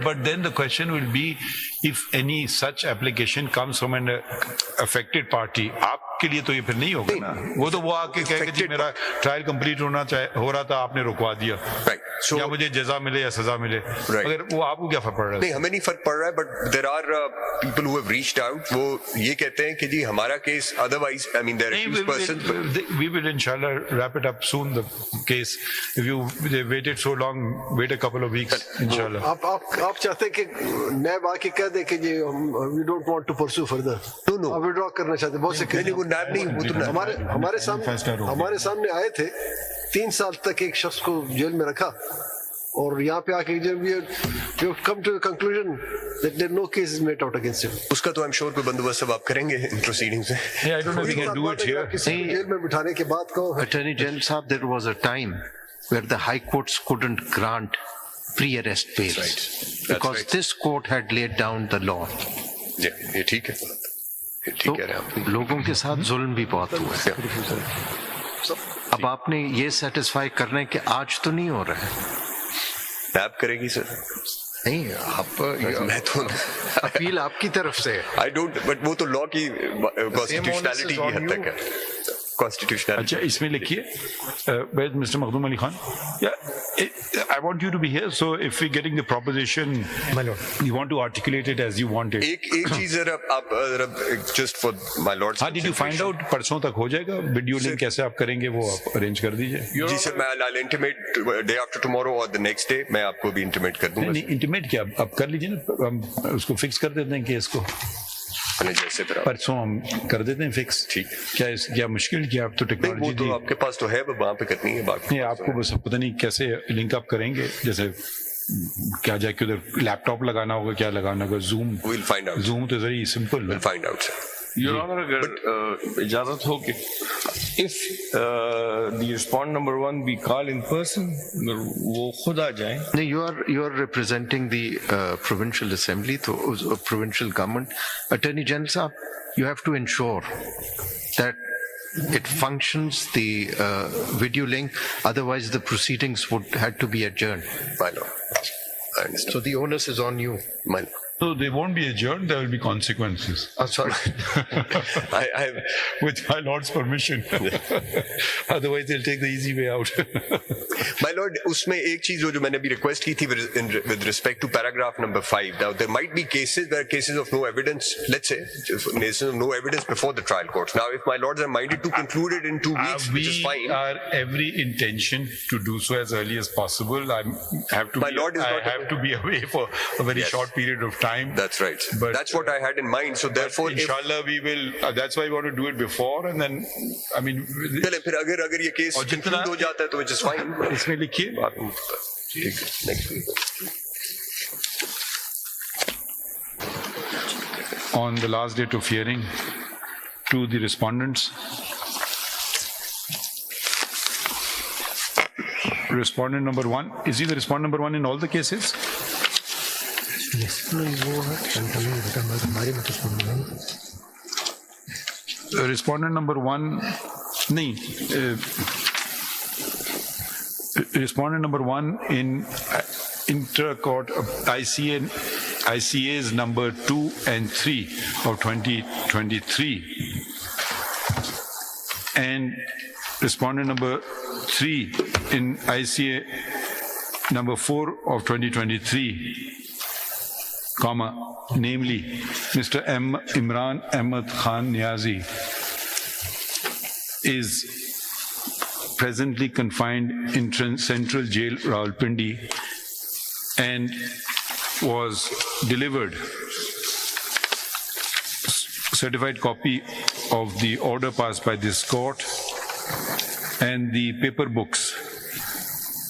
but then the question will be, if any such application comes from an affected party, आपके लिए तो ये फिर नहीं होगा ना. वो आके कहेगा कि मेरा ट्रायल कंप्लीट हो रहा था, आपने रुकवा दिया. Right. So, या मुझे जजा मिले या सजा मिले. Right. अगर वो आपको क्या फर्क पड़ रहा है? नहीं, हमें नहीं फर्क पड़ रहा है, but there are people who have reached out. वो ये कहते हैं कि जी हमारा case, otherwise, I mean, there are accused persons. We will inshallah wrap it up soon, the case. If they waited so long, wait a couple of weeks, inshallah. आप चाहते हैं कि नैब आके कह दे कि जी we don't want to pursue further. No. आप withdraw करना चाहते हैं. बहुत से नहीं, वो नैब नहीं, वो तो हमारे सामने आए थे. 3 साल तक एक शख्स को जेल में रखा और यहाँ पे आके we have come to the conclusion that there no case is made out against him. उसका तो I'm sure कोई बंदोबस्त सब आप करेंगे इन प्रोसीडिंग्स में. Yeah, I don't know if we can do it here. किसी को जेल में बिठाने के बाद कहो. Attorney General साहब, there was a time where the High Courts couldn't grant pre-arrest bail. That's right. Because this court had laid down the law. ये ठीक है. ये ठीक है आप. लोगों के साथ जुल्म भी बहुत हुआ है. अब आपने ये सेटिस्फाई करना है कि आज तो नहीं हो रहा है. नैब करेगी सर. नहीं, आप मैं तो अपील आपकी तरफ से है. I don't, but वो तो लॉ की कॉन्स्टिट्यूशनैलिटी की हद तक है. Constitutionality. अच्छा, इसमें लिखिए, Mr. Makhdoom Ali Khan, I want you to be here, so if we're getting the proposition, you want to articulate it as you want it. एक चीज जरा आप just for my lord's. हाँ, did you find out परसों तक हो जाएगा? Video link कैसे आप करेंगे वो आप अरेंज कर दीजिए. जी सर, मैं I'll intimate day after tomorrow or the next day. मैं आपको भी intimate कर दूंगा. नहीं, इंटीमेट क्या, आप कर लीजिए ना, हम उसको फिक्स कर देते हैं केस को. जैसे परसों हम कर देते हैं फिक्स. ठीक. क्या मुश्किल क्या, आप तो टेक्नोलॉजी तो आपके पास तो है, वहाँ पे करनी है बात. नहीं, आपको बस पता नहीं कैसे लिंक अप करेंगे, जैसे क्या जाके उधर लैपटॉप लगाना होगा, क्या लगाना होगा. Zoom, we'll find out. Zoom तो very simple. we'll find out sir. Your Honor, अगर इजाजत हो कि if the respondent number 1 be called in person, अगर वो खुद आ जाए. No, you are representing the provincial assembly, तो provincial government. Attorney General साहब, you have to ensure that it functions, the video link, otherwise the proceedings would have to be adjourned. My lord, I understand. So the onus is on you. My lord. So they won't be adjourned, there will be consequences. Oh, sorry. With my lord's permission. Otherwise they'll take the easy way out. My lord, उसमें एक चीज जो मैंने भी request की थी with respect to paragraph number 5. Now there might be cases where cases of no evidence, let's say, cases of no evidence before the trial courts. Now if my lords are minded to conclude it in 2 weeks, which is fine. We are every intention to do so as early as possible. I have to be away for a very short period of time. That's right. But that's what I had in mind. So therefore, inshallah, we will. That's why we want to do it before, and then, I mean. चलें फिर अगर ये case conclude हो जाता है तो which is fine. इसमें लिखिए. ठीक है. Next week. On the last date of hearing, to the respondents. Respondent number 1. Is he the respondent number 1 in all the cases? Respondent number 1, नहीं, respondent number 1 in inter-court ICAs number 2 and 3 of 2023, and respondent number 3 in ICA number 4 of 2023, namely Mr. Imran Ahmed Khan Niazi is presently confined in Central Jail, Rawalpindi, and was delivered certified copy of the order passed by this court and the paper books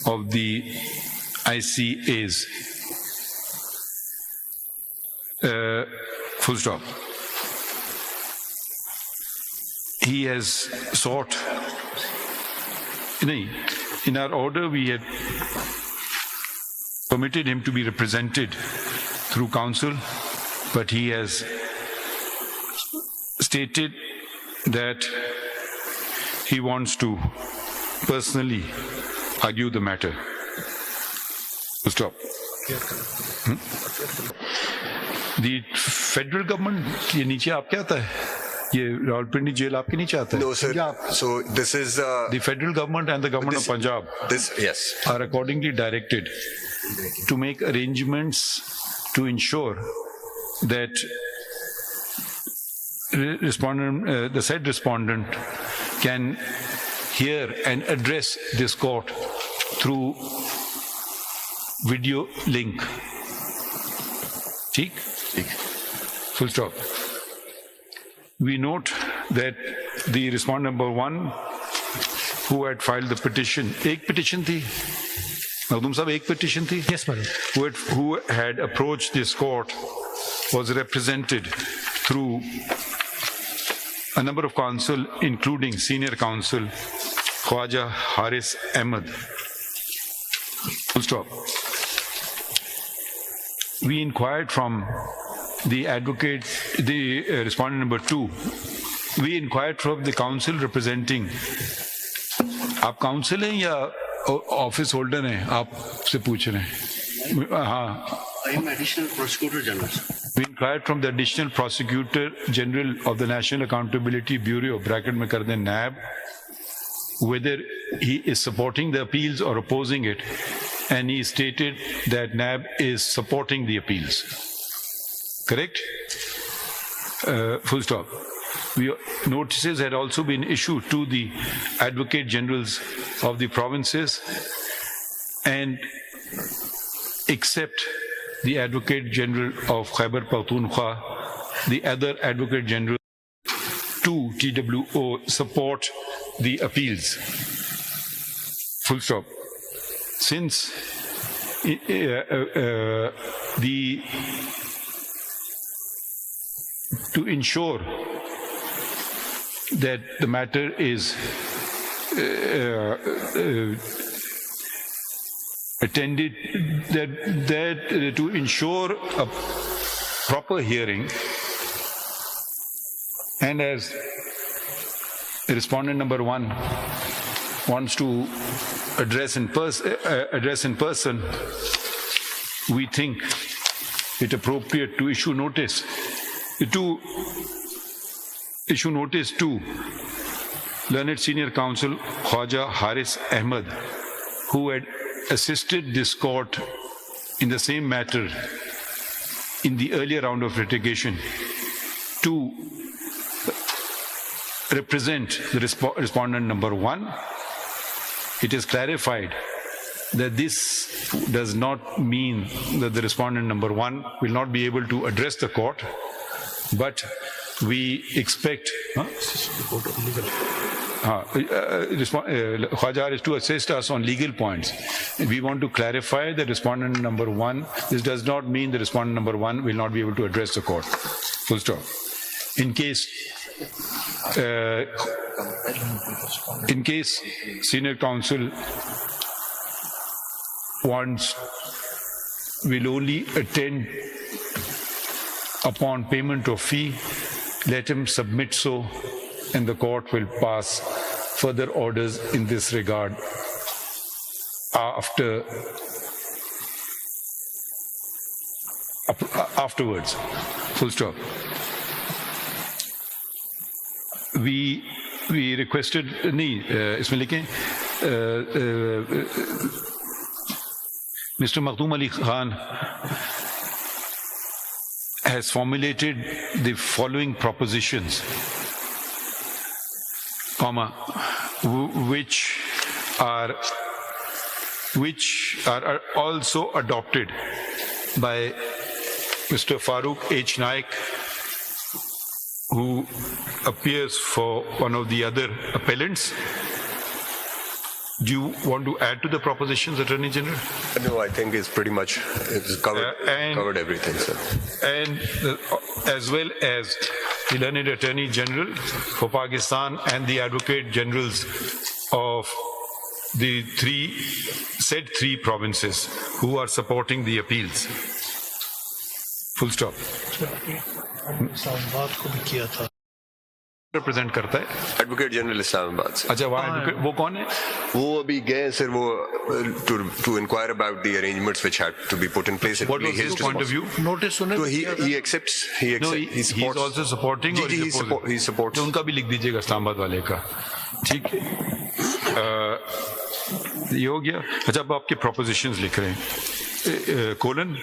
of the ICAs. Full stop. He has sought, in our order we had permitted him to be represented through counsel, but he has stated that he wants to personally argue the matter. Full stop. The federal government ये नीचे आपके आता है, ये Rawalpindi jail आपके नीचे आता है. No, sir. So this is The federal government and the government of Punjab yes. are accordingly directed to make arrangements to ensure that the said respondent can hear and address this court through video link. ठीक? Full stop. We note that the respondent number one who had filed the petition, एक petition थी, मखदूम साहब एक petition थी? Yes, madam. Who had approached this court was represented through a number of counsel, including senior counsel Khwaja Haris Ahmed. Full stop. We inquired from the advocate, the respondent number two. We inquired from the counsel representing. आप counsel हैं या office holder हैं? आपसे पूछ रहे हैं. हाँ. I am Additional Prosecutor General. We inquired from the Additional Prosecutor General of the National Accountability Bureau, bracket में कर दें NAB, whether he is supporting the appeals or opposing it, and he stated that NAB is supporting the appeals. Correct? Full stop. Notices had also been issued to the Advocate Generals of the provinces, and except the Advocate General of Khyber Pakhtunkhwa, the other Advocate General to TWO support the appeals. Full stop. Since to ensure that the matter is attended, that to ensure a proper hearing, and as respondent number one wants to address in person, we think it appropriate to issue notice to learned senior counsel Khwaja Haris Ahmed, who had assisted this court in the same matter in the earlier round of litigation, to represent the respondent number one. It is clarified that this does not mean that the respondent number one will not be able to address the court, but we expect Khwaja is to assist us on legal points. We want to clarify that respondent number one, this does not mean the respondent number one will not be able to address the court. Full stop. In case senior counsel will only attend upon payment of fee, let him submit so, and the court will pass further orders in this regard afterwards. Full stop. We requested, इसमें लिखें, Mr. Makhdoom Ali Khan has formulated the following propositions, which are also adopted by Mr. Farooq H. Naik, who appears for one of the other appellants. Do you want to add to the propositions, Attorney General? No, I think it's pretty much covered everything, sir. And as well as the learned Attorney General for Pakistan and the Advocate Generals of the said three provinces who are supporting the appeals. Full stop. Represent करता है? Advocate general Islamabad से। अच्छा, वहाँ वो कौन है? वो अभी गए सर, वो to inquire about the arrangements which had to be put in place. What was his point of view? Notice सुने So he accepts. No, he is also supporting. जी, he supports. तो उनका भी लिख दीजिएगा इस्लामाबाद वाले का, ठीक है? ये हो गया। अच्छा, अब आपके propositions लिख रहे हैं, colon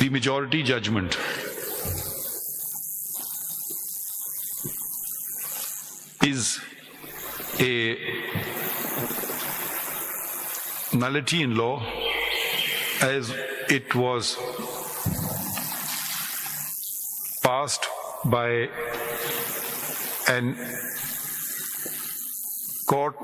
the majority judgment is a nullity in law as it was passed by an court.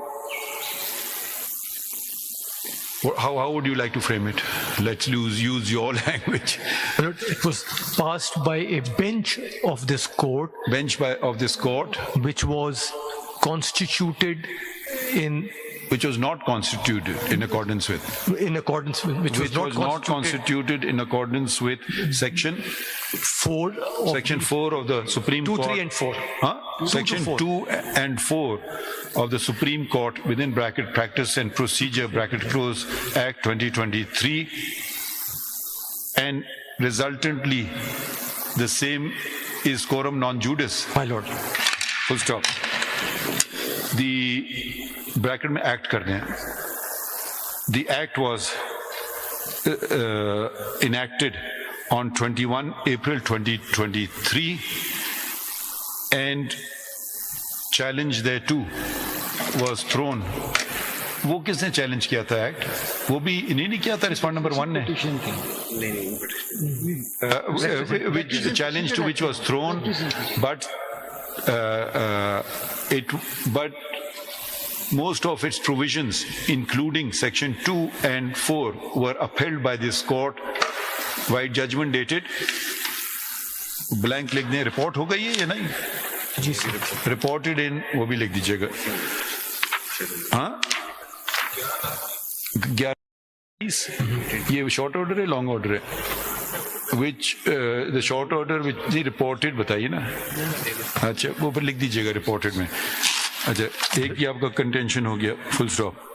How would you like to frame it? Let's use your language. It was passed by a bench of this court, Of this court, which was constituted which was not constituted in accordance with. which was not Constituted in accordance with section 4 of section 4 of the Supreme 2, Court. 3 and 4. Huh? 2 to Section 4. 2 and 4 of the Supreme Court within bracket Practice and Procedure bracket close Act 2023, and resultantly the same is quorum non judice. My lord. Full stop. The bracket में act कर दें. The act was enacted on 21 April 2023 and challenge thereto was thrown. वो किसने challenge किया था act? वो भी इन्हीं ने किया था, रिस्पॉन्ड नंबर 1 ने, which the challenge to which was thrown, but most of its provisions, including section 2 and 4, were upheld by this court. White judgment dated blank लिख दें, रिपोर्ट हो गई है या नहीं? जी सर। रिपोर्टेड इन, वो भी लिख दीजिएगा। हाँ, 11 ये शॉर्ट ऑर्डर है लॉन्ग ऑर्डर है? Which the short order which जी रिपोर्टेड बताइए ना। अच्छा, वो पर लिख दीजिएगा रिपोर्टेड में। अच्छा, एक ही आपका कंटेंशन हो गया, फुल स्टॉप।